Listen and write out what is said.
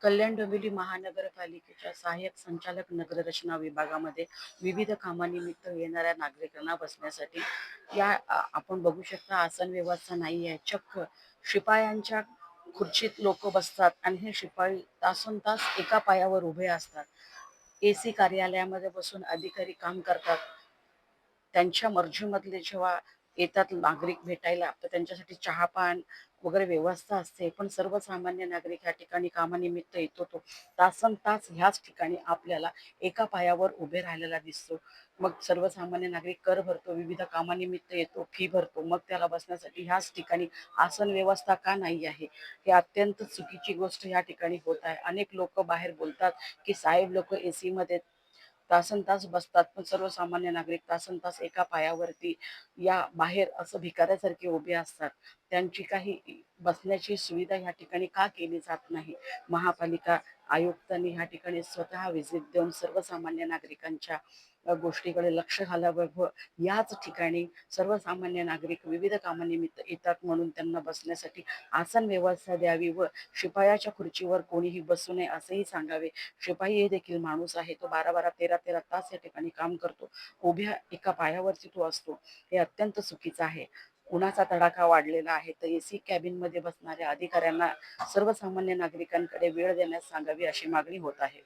कल्याण डोंबिवली महानगरपालिकेच्या सहाय्यक संचालक नगररचना विभागामध्ये विविध कामानिमित्त येणाऱ्या नागरिकांना बसण्यासाठी आपण बघू शकता आसन व्यवस्था नाही आहे. चक्क शिपायांच्या खुर्चीत लोक बसतात आणि हे शिपाई तासन तास एका पायावर उभे असतात. एसी कार्यालयामध्ये बसून अधिकारी काम करतात. त्यांच्या मर्जीमधले जेव्हा येतात नागरिक भेटायला तर त्यांच्यासाठी चहापान वगैरे व्यवस्था असते, पण सर्वसामान्य नागरिक ह्या ठिकाणी कामानिमित्त येतो तो तासन तास ह्याच ठिकाणी आपल्याला एका पायावर उभे राहिलेला दिसतो. मग सर्वसामान्य नागरिक कर भरतो, विविध कामानिमित्त येतो, फी भरतो, मग त्याला बसण्यासाठी ह्याच ठिकाणी आसन व्यवस्था का नाही आहे, हे अत्यंत चुकीची गोष्ट या ठिकाणी होत आहे. अनेक लोक बाहेर बोलतात की साहेब लोक एसी मध्ये तासन तास बसतात, पण सर्वसामान्य नागरिक तासन तास एका पायावरती या बाहेर असं भिकाऱ्यासारखे उभे असतात. त्यांची काही बसण्याची सुविधा ह्या ठिकाणी का केली जात नाही? महापालिका आयुक्तांनी ह्या ठिकाणी स्वतः व्हिजिट देऊन सर्वसामान्य नागरिकांच्या गोष्टीकडे लक्ष घालावं व याच ठिकाणी सर्वसामान्य नागरिक विविध कामानिमित्त येतात म्हणून त्यांना बसण्यासाठी आसन व्यवस्था द्यावी व शिपायाच्या खुर्चीवर कोणीही बसू नये असेही सांगावे. शिपाई हे देखील माणूस आहे, तो 12-12 13-13 तास या ठिकाणी काम करतो, उभ्या एका पायावरती तो असतो. हे अत्यंत चुकीचं आहे. उन्हाचा तडाखा वाढलेला आहे तर एसी कॅबिन मध्ये बसणाऱ्या अधिकाऱ्यांना सर्वसामान्य नागरिकांकडे वेळ देण्यास सांगावी अशी मागणी होत आहे.